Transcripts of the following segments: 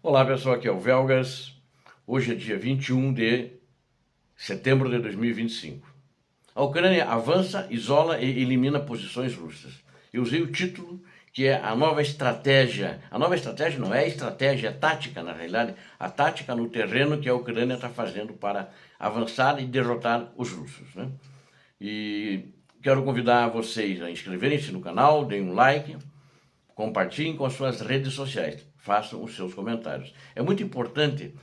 Olá pessoal, aqui é o Velgas. Hoje é dia 21 de setembro de 2025. A Ucrânia avança, isola e elimina posições russas. Eu usei o título que é a nova estratégia. A nova estratégia não é a estratégia, é a tática, na realidade. A tática no terreno que a Ucrânia está fazendo para avançar e derrotar os russos, né? E quero convidar vocês a inscreverem-se no canal, deem um like, compartilhem com as suas redes sociais, façam os seus comentários. É muito importante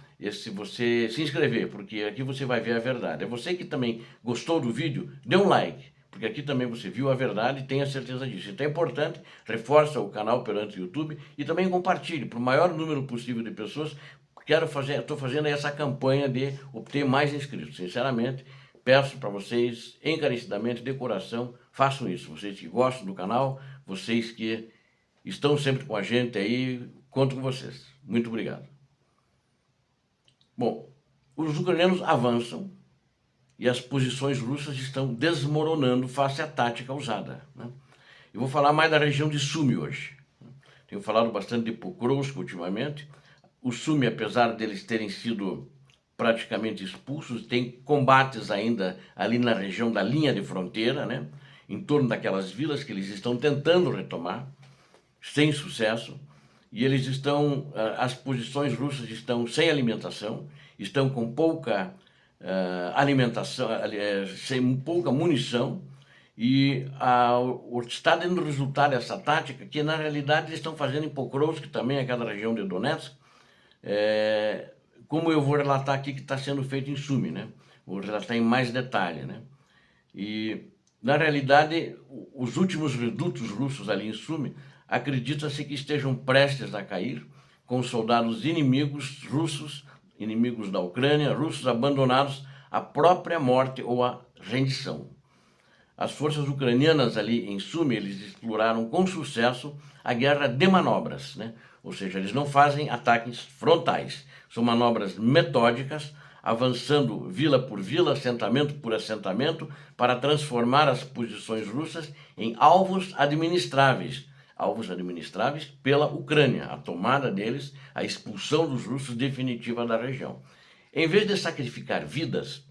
você se inscrever, porque aqui você vai ver a verdade. É você que também gostou do vídeo, dê um like, porque aqui também você viu a verdade e tenha certeza disso. Então é importante, reforça o canal perante o YouTube e também compartilhe para o maior número possível de pessoas. Estou fazendo essa campanha de obter mais inscritos. Sinceramente, peço para vocês, encarecidamente, de coração, façam isso. Vocês que gostam do canal, vocês que estão sempre com a gente aí, conto com vocês. Muito obrigado. Bom, os ucranianos avançam e as posições russas estão desmoronando face à tática usada, né? Eu vou falar mais da região de Sumi hoje. Tenho falado bastante de Pokrovsk ultimamente. O Sumi, apesar deles terem sido praticamente expulsos, tem combates ainda ali na região da linha de fronteira, né? Em torno daquelas vilas que eles estão tentando retomar, sem sucesso, e eles estão, as posições russas estão sem alimentação, estão com pouca alimentação, sem pouca munição, e está dando resultado essa tática, que na realidade eles estão fazendo em Pokrovsk, também aquela região de Donetsk, como eu vou relatar aqui que está sendo feito em Sumi, né? Vou relatar em mais detalhe, né? E, na realidade, os últimos redutos russos ali em Sumi, acredita-se que estejam prestes a cair, com soldados inimigos russos, inimigos da Ucrânia, russos abandonados à própria morte ou à rendição. As forças ucranianas ali em Sumi, eles exploraram com sucesso a guerra de manobras, né? Ou seja, eles não fazem ataques frontais, são manobras metódicas, avançando vila por vila, assentamento por assentamento, para transformar as posições russas em alvos administráveis pela Ucrânia, a tomada deles, a expulsão dos russos definitiva da região. Em vez de sacrificar vidas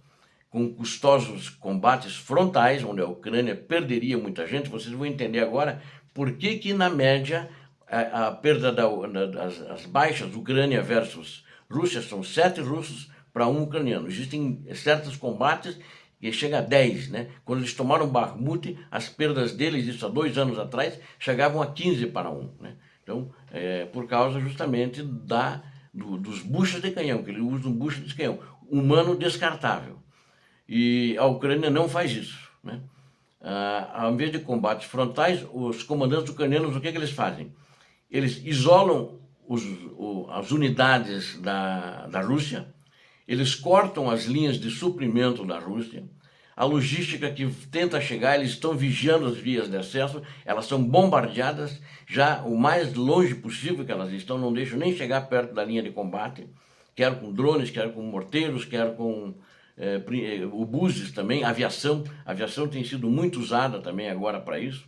com custosos combates frontais, onde a Ucrânia perderia muita gente, vocês vão entender agora por que na média a perda das baixas Ucrânia versus Rússia são 7 russos para 1 ucraniano. Existem certos combates que chega a 10, né? Quando eles tomaram Bakhmut, as perdas deles, isso há 2 anos atrás, chegavam a 15 para 1, né? Então, por causa justamente dos buchas de canhão, que eles usam buchas de canhão, humano descartável. E a Ucrânia não faz isso, né? Ao invés de combates frontais, os comandantes ucranianos, o que eles fazem? Eles isolam as unidades da Rússia, eles cortam as linhas de suprimento da Rússia, a logística que tenta chegar, eles estão vigiando as vias de acesso, elas são bombardeadas já o mais longe possível que elas estão, não deixam nem chegar perto da linha de combate, quer com drones, quer com morteiros, quer com obuses também, aviação tem sido muito usada também agora para isso,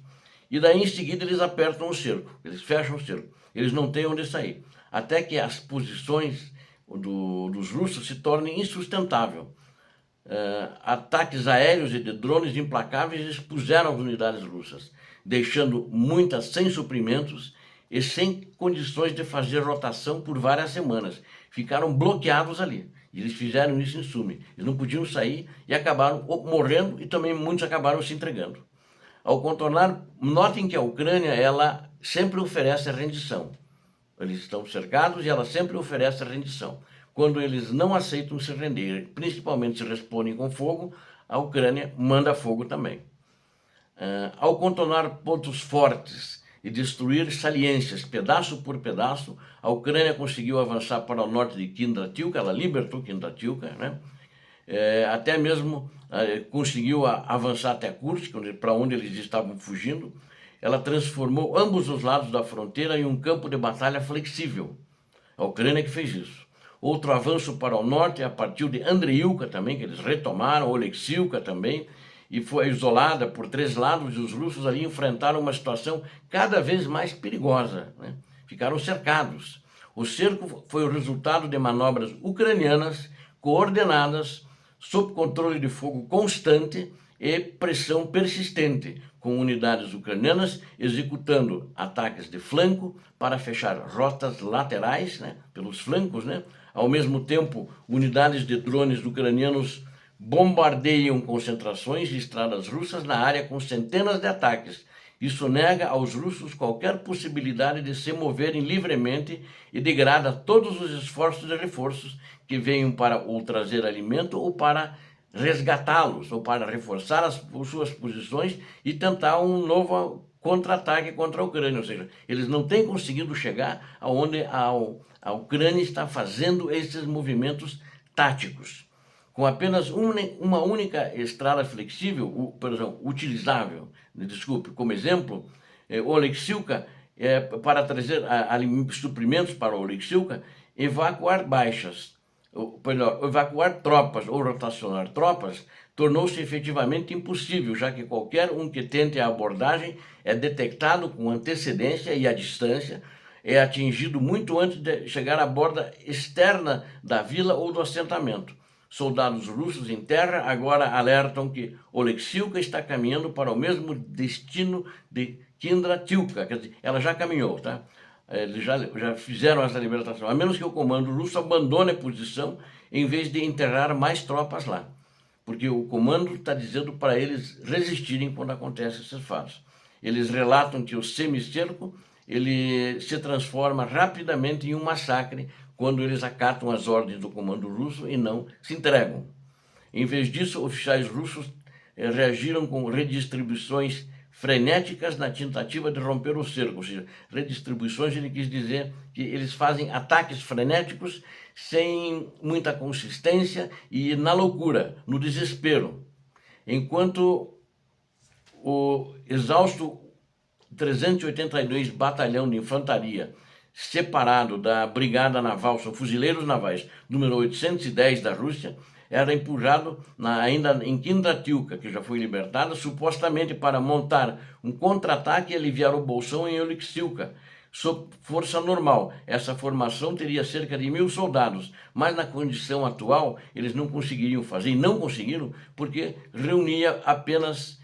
e daí em seguida eles apertam o cerco, eles fecham o cerco, eles não têm onde sair, até que as posições dos russos se tornem insustentáveis. Ataques aéreos e de drones implacáveis expuseram as unidades russas, deixando muitas sem suprimentos e sem condições de fazer rotação por várias semanas. Ficaram bloqueados ali. E eles fizeram isso em Sumi. Eles não podiam sair e acabaram morrendo, e também muitos acabaram se entregando. Ao contornar, notem que a Ucrânia ela sempre oferece a rendição. Eles estão cercados e ela sempre oferece a rendição. Quando eles não aceitam se render, principalmente se respondem com fogo, a Ucrânia manda fogo também. Ao contornar pontos fortes e destruir saliências pedaço por pedaço, a Ucrânia conseguiu avançar para o norte de Kindratilka, ela libertou Kindratilka, né? Até mesmo conseguiu avançar até Kursk, para onde eles estavam fugindo. Ela transformou ambos os lados da fronteira em um campo de batalha flexível. A Ucrânia que fez isso. Outro avanço para o norte a partir de Andreivka também, que eles retomaram, Oleksiivka também, e foi isolada por 3 lados, e os russos ali enfrentaram uma situação cada vez mais perigosa, né? Ficaram cercados. O cerco foi o resultado de manobras ucranianas coordenadas, sob controle de fogo constante e pressão persistente, com unidades ucranianas executando ataques de flanco para fechar rotas laterais, né, pelos flancos, né. Ao mesmo tempo, unidades de drones ucranianos bombardeiam concentrações de estradas russas na área com centenas de ataques. Isso nega aos russos qualquer possibilidade de se moverem livremente e degrada todos os esforços de reforços que venham para ou trazer alimento ou para resgatá-los, ou para reforçar as suas posições e tentar um novo contra-ataque contra a Ucrânia. Ou seja, eles não têm conseguido chegar aonde a Ucrânia está fazendo esses movimentos táticos. Com apenas uma única estrada flexível, utilizável, desculpe, como exemplo, o Oleksiivka, para trazer suprimentos para o Oleksiivka, evacuar baixas, evacuar tropas ou rotacionar tropas, tornou-se efetivamente impossível, já que qualquer um que tente a abordagem é detectado com antecedência e à distância, é atingido muito antes de chegar à borda externa da vila ou do assentamento. Soldados russos em terra agora alertam que Oleksiivka está caminhando para o mesmo destino de Kindratilka, quer dizer, ela já caminhou, tá? Eles já fizeram essa libertação, a menos que o comando russo abandone a posição em vez de enterrar mais tropas lá, porque o comando está dizendo para eles resistirem quando acontecem esses fatos. Eles relatam que o semicerco ele se transforma rapidamente em um massacre quando eles acatam as ordens do comando russo e não se entregam. Em vez disso, oficiais russos reagiram com redistribuições frenéticas na tentativa de romper o cerco. Ou seja, redistribuições, ele quis dizer que eles fazem ataques frenéticos sem muita consistência e na loucura, no desespero. Enquanto o exausto 382 Batalhão de Infantaria, separado da Brigada Naval, são fuzileiros navais, número 810 da Rússia, era empurrado ainda em Kindratilka, que já foi libertada, supostamente para montar um contra-ataque e aliviar o bolsão em Oleksiivka. Sob força normal, essa formação teria cerca de 1.000 soldados, mas na condição atual eles não conseguiriam fazer, e não conseguiram, porque reunia apenas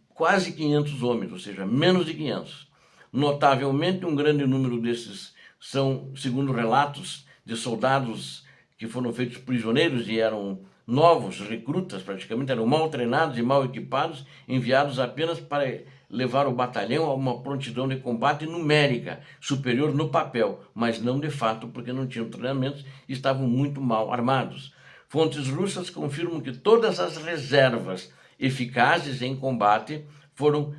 quase 500 homens, ou seja, menos de 500. Notavelmente, um grande número desses são, segundo relatos de soldados que foram feitos prisioneiros e eram novos, recrutas praticamente, eram mal treinados e mal equipados, enviados apenas para levar o batalhão a uma prontidão de combate numérica, superior no papel, mas não de fato, porque não tinham treinamentos e estavam muito mal armados. Fontes russas confirmam que todas as reservas eficazes em combate foram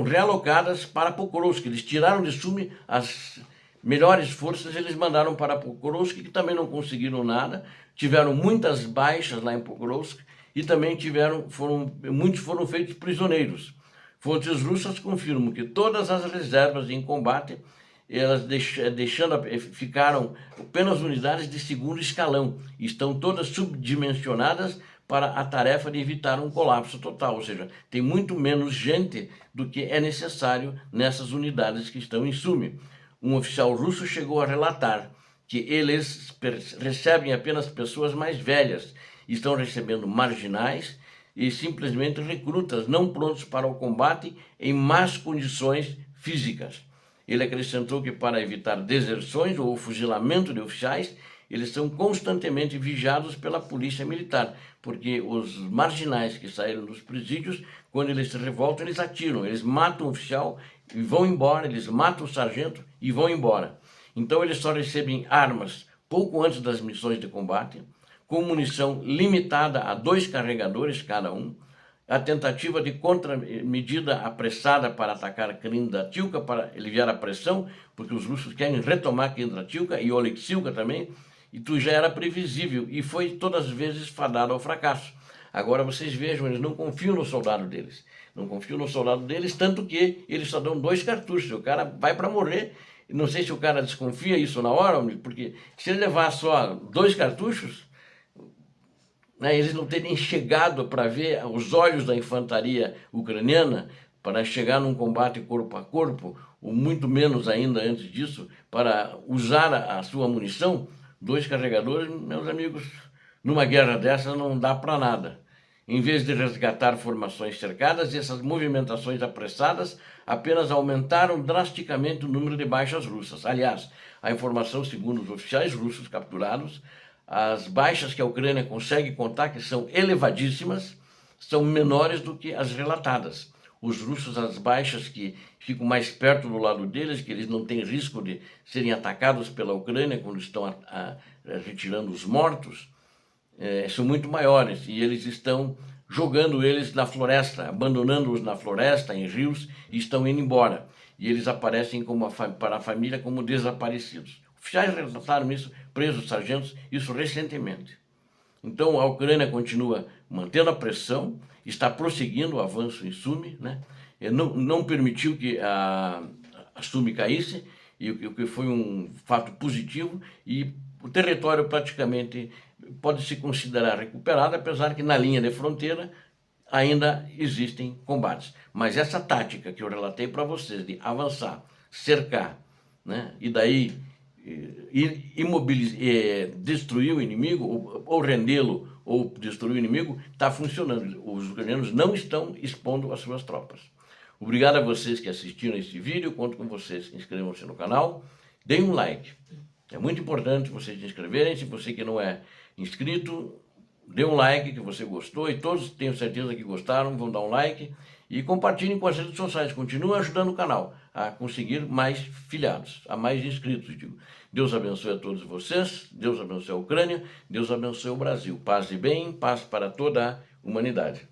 realocadas para Pokrovsk. Eles tiraram de Sumi as melhores forças, eles mandaram para Pokrovsk, que também não conseguiram nada, tiveram muitas baixas lá em Pokrovsk e também muitos foram feitos prisioneiros. Fontes russas confirmam que todas as reservas em combate elas ficaram apenas unidades de segundo escalão, estão todas subdimensionadas para a tarefa de evitar um colapso total, ou seja, tem muito menos gente do que é necessário nessas unidades que estão em Sumi. Um oficial russo chegou a relatar que eles recebem apenas pessoas mais velhas, estão recebendo marginais e simplesmente recrutas não prontos para o combate em más condições físicas. Ele acrescentou que para evitar deserções ou fuzilamento de oficiais, eles são constantemente vigiados pela polícia militar, porque os marginais que saíram dos presídios, quando eles se revoltam, eles atiram, eles matam o oficial e vão embora, eles matam o sargento e vão embora. Então eles só recebem armas pouco antes das missões de combate, com munição limitada a 2 carregadores cada um, a tentativa de contramedida apressada para atacar Kindratilka, para aliviar a pressão, porque os russos querem retomar Kindratilka e Oleksiivka também, e tu já era previsível e foi todas as vezes fadado ao fracasso. Agora vocês vejam, eles não confiam no soldado deles. Não confiam no soldado deles, tanto que eles só dão 2 cartuchos. O cara vai para morrer. Não sei se o cara desconfia isso na hora, porque se ele levar só 2 cartuchos, né, eles não terem chegado para ver os olhos da infantaria ucraniana, para chegar num combate corpo a corpo, ou muito menos ainda antes disso, para usar a sua munição. 2 carregadores, meus amigos, numa guerra dessa não dá para nada. Em vez de resgatar formações cercadas, essas movimentações apressadas apenas aumentaram drasticamente o número de baixas russas. Aliás, a informação, segundo os oficiais russos capturados, as baixas que a Ucrânia consegue contar, que são elevadíssimas, são menores do que as relatadas. Os russos, as baixas que ficam mais perto do lado deles, que eles não têm risco de serem atacados pela Ucrânia quando estão retirando os mortos, são muito maiores, e eles estão jogando eles na floresta, abandonando-os na floresta, em rios, e estão indo embora. E eles aparecem para a família como desaparecidos. Oficiais relataram isso, presos, sargentos, isso recentemente. Então a Ucrânia continua mantendo a pressão, está prosseguindo o avanço em Sumi, né? Não permitiu que a Sumi caísse, e o que foi um fato positivo, e o território praticamente pode se considerar recuperado, apesar que na linha de fronteira ainda existem combates. Mas essa tática que eu relatei para vocês, de avançar, cercar, né, e daí destruir o inimigo, ou rendê-lo, ou destruir o inimigo, está funcionando. Os ucranianos não estão expondo as suas tropas. Obrigado a vocês que assistiram esse vídeo, conto com vocês, inscrevam-se no canal, deem um like. É muito importante vocês se inscreverem. Se você que não é inscrito, dê um like que você gostou, e todos tenho certeza que gostaram, vão dar um like, e compartilhem com as redes sociais, continuem ajudando o canal a conseguir mais filiados, a mais inscritos, digo. Deus abençoe a todos vocês, Deus abençoe a Ucrânia, Deus abençoe o Brasil. Paz e bem, paz para toda a humanidade.